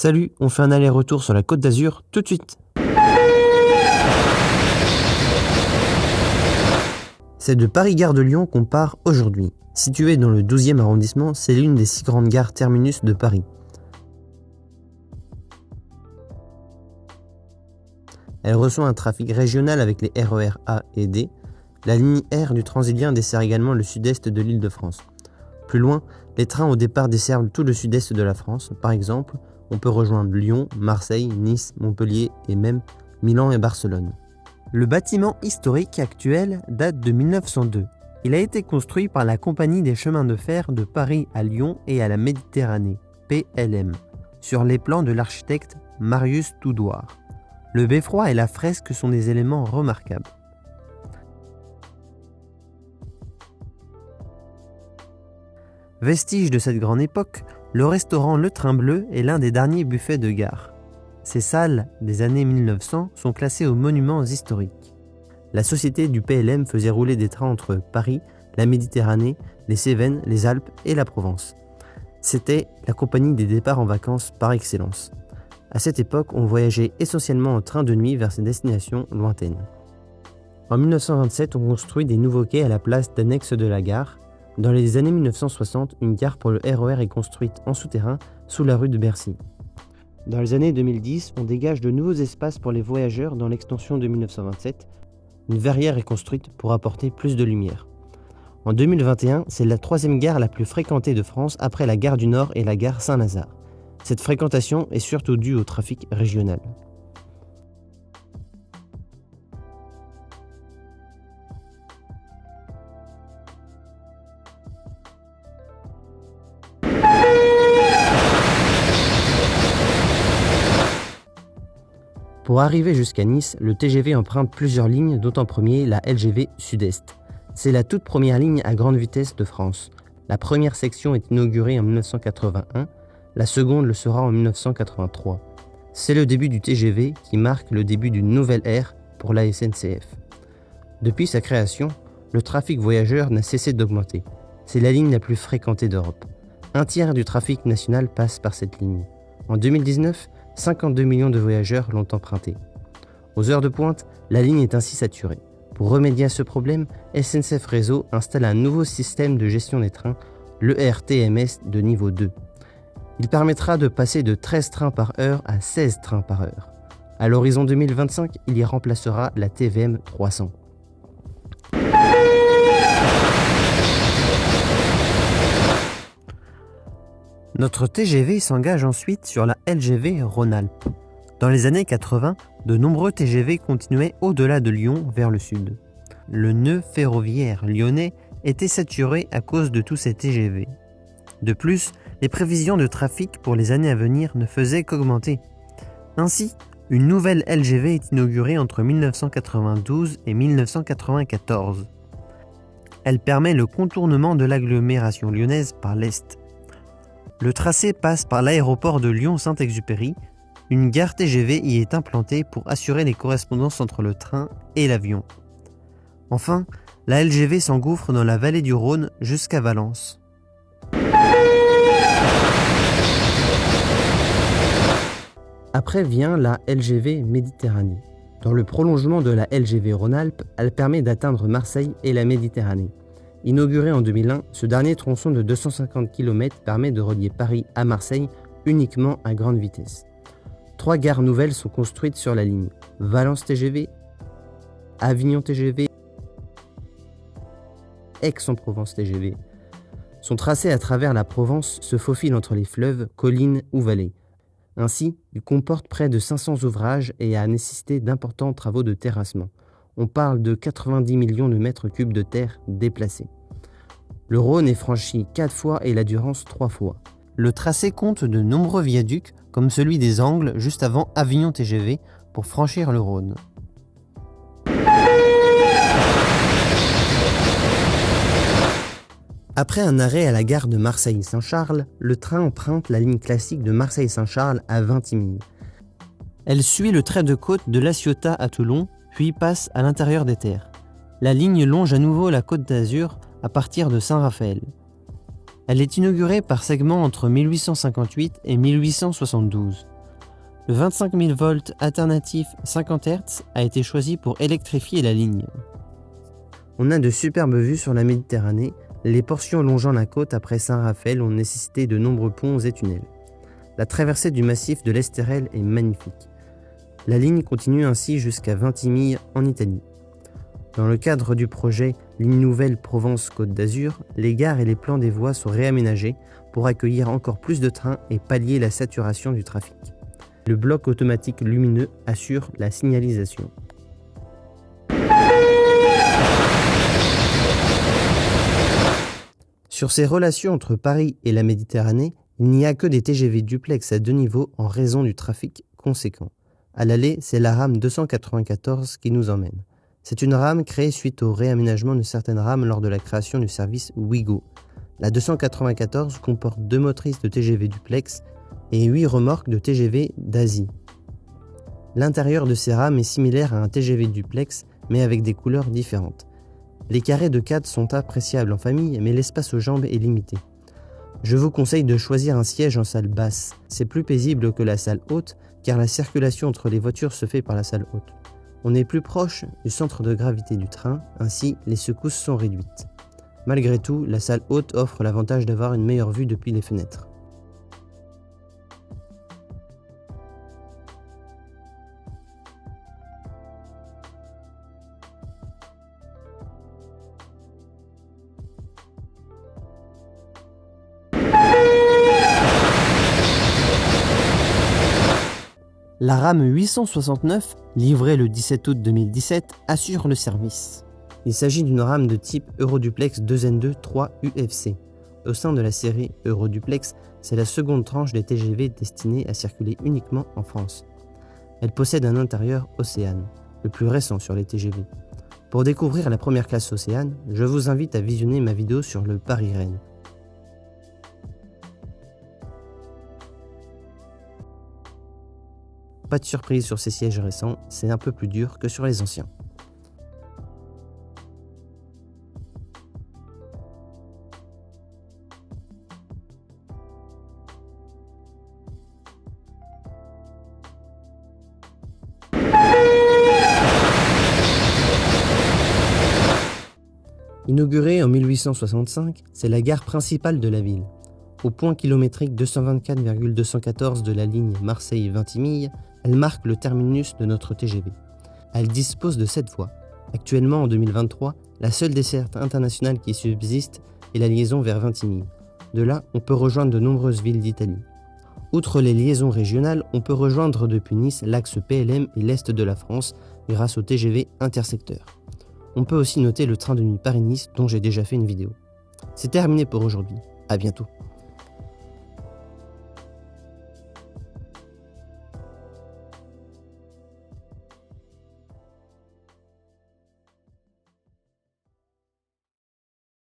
Salut, on fait un aller-retour sur la Côte d'Azur tout de suite. C'est de Paris-Gare de Lyon qu'on part aujourd'hui. Située dans le 12e arrondissement, c'est l'une des 6 grandes gares terminus de Paris. Elle reçoit un trafic régional avec les RER A et D. La ligne R du Transilien dessert également le sud-est de l'Île-de-France. Plus loin, les trains au départ desservent tout le sud-est de la France. Par exemple, on peut rejoindre Lyon, Marseille, Nice, Montpellier et même Milan et Barcelone. Le bâtiment historique actuel date de 1902. Il a été construit par la Compagnie des chemins de fer de Paris à Lyon et à la Méditerranée, PLM, sur les plans de l'architecte Marius Toudoir. Le beffroi et la fresque sont des éléments remarquables. Vestige de cette grande époque, le restaurant Le Train Bleu est l'un des derniers buffets de gare. Ces salles des années 1900 sont classées aux monuments historiques. La société du PLM faisait rouler des trains entre Paris, la Méditerranée, les Cévennes, les Alpes et la Provence. C'était la compagnie des départs en vacances par excellence. À cette époque, on voyageait essentiellement en train de nuit vers ces destinations lointaines. En 1927, on construit des nouveaux quais à la place d'annexe de la gare. Dans les années 1960, une gare pour le RER est construite en souterrain sous la rue de Bercy. Dans les années 2010, on dégage de nouveaux espaces pour les voyageurs dans l'extension de 1927. Une verrière est construite pour apporter plus de lumière. En 2021, c'est la 3e gare la plus fréquentée de France après la gare du Nord et la gare Saint-Lazare. Cette fréquentation est surtout due au trafic régional. Pour arriver jusqu'à Nice, le TGV emprunte plusieurs lignes, dont en premier la LGV Sud-Est. C'est la toute première ligne à grande vitesse de France. La première section est inaugurée en 1981, la seconde le sera en 1983. C'est le début du TGV qui marque le début d'une nouvelle ère pour la SNCF. Depuis sa création, le trafic voyageur n'a cessé d'augmenter. C'est la ligne la plus fréquentée d'Europe. Un tiers du trafic national passe par cette ligne. En 2019, 52 millions de voyageurs l'ont empruntée. Aux heures de pointe, la ligne est ainsi saturée. Pour remédier à ce problème, SNCF Réseau installe un nouveau système de gestion des trains, le RTMS de niveau 2. Il permettra de passer de 13 trains par heure à 16 trains par heure. À l'horizon 2025, il y remplacera la TVM 300. Notre TGV s'engage ensuite sur la LGV Rhône-Alpes. Dans les années 80, de nombreux TGV continuaient au-delà de Lyon vers le sud. Le nœud ferroviaire lyonnais était saturé à cause de tous ces TGV. De plus, les prévisions de trafic pour les années à venir ne faisaient qu'augmenter. Ainsi, une nouvelle LGV est inaugurée entre 1992 et 1994. Elle permet le contournement de l'agglomération lyonnaise par l'est. Le tracé passe par l'aéroport de Lyon-Saint-Exupéry. Une gare TGV y est implantée pour assurer les correspondances entre le train et l'avion. Enfin, la LGV s'engouffre dans la vallée du Rhône jusqu'à Valence. Après vient la LGV Méditerranée. Dans le prolongement de la LGV Rhône-Alpes, elle permet d'atteindre Marseille et la Méditerranée. Inauguré en 2001, ce dernier tronçon de 250 km permet de relier Paris à Marseille uniquement à grande vitesse. 3 gares nouvelles sont construites sur la ligne. Valence TGV, Avignon TGV, Aix-en-Provence TGV. Son tracé à travers la Provence se faufile entre les fleuves, collines ou vallées. Ainsi, il comporte près de 500 ouvrages et a nécessité d'importants travaux de terrassement. On parle de 90 millions de mètres cubes de terre déplacés. Le Rhône est franchi 4 fois et la Durance 3 fois. Le tracé compte de nombreux viaducs, comme celui des Angles juste avant Avignon TGV, pour franchir le Rhône. Après un arrêt à la gare de Marseille-Saint-Charles, le train emprunte la ligne classique de Marseille-Saint-Charles à Vintimille. Elle suit le trait de côte de La Ciotat à Toulon, puis passe à l'intérieur des terres. La ligne longe à nouveau la Côte d'Azur à partir de Saint-Raphaël. Elle est inaugurée par segments entre 1858 et 1872. Le 25 000 volts alternatif 50 Hz a été choisi pour électrifier la ligne. On a de superbes vues sur la Méditerranée. Les portions longeant la côte après Saint-Raphaël ont nécessité de nombreux ponts et tunnels. La traversée du massif de l'Estérel est magnifique. La ligne continue ainsi jusqu'à Vintimille en Italie. Dans le cadre du projet Ligne Nouvelle Provence-Côte d'Azur, les gares et les plans des voies sont réaménagés pour accueillir encore plus de trains et pallier la saturation du trafic. Le bloc automatique lumineux assure la signalisation. Sur ces relations entre Paris et la Méditerranée, il n'y a que des TGV duplex à 2 niveaux en raison du trafic conséquent. À l'aller, c'est la rame 294 qui nous emmène. C'est une rame créée suite au réaménagement de certaines rames lors de la création du service Ouigo. La 294 comporte 2 motrices de TGV duplex et 8 remorques de TGV d'Asie. L'intérieur de ces rames est similaire à un TGV duplex, mais avec des couleurs différentes. Les carrés de cadre sont appréciables en famille, mais l'espace aux jambes est limité. Je vous conseille de choisir un siège en salle basse. C'est plus paisible que la salle haute, car la circulation entre les voitures se fait par la salle haute. On est plus proche du centre de gravité du train, ainsi les secousses sont réduites. Malgré tout, la salle haute offre l'avantage d'avoir une meilleure vue depuis les fenêtres. La rame 869, livrée le 17 août 2017, assure le service. Il s'agit d'une rame de type Euroduplex 2N2 3 UFC. Au sein de la série Euroduplex, c'est la seconde tranche des TGV destinée à circuler uniquement en France. Elle possède un intérieur Océane, le plus récent sur les TGV. Pour découvrir la première classe Océane, je vous invite à visionner ma vidéo sur le Paris-Rennes. Pas de surprise sur ces sièges récents, c'est un peu plus dur que sur les anciens. Inaugurée en 1865, c'est la gare principale de la ville. Au point kilométrique 224,214 de la ligne Marseille-Vintimille, elle marque le terminus de notre TGV. Elle dispose de 7 voies. Actuellement, en 2023, la seule desserte internationale qui subsiste est la liaison vers Vintimille. De là, on peut rejoindre de nombreuses villes d'Italie. Outre les liaisons régionales, on peut rejoindre depuis Nice l'axe PLM et l'Est de la France grâce au TGV intersecteur. On peut aussi noter le train de nuit Paris-Nice dont j'ai déjà fait une vidéo. C'est terminé pour aujourd'hui. À bientôt.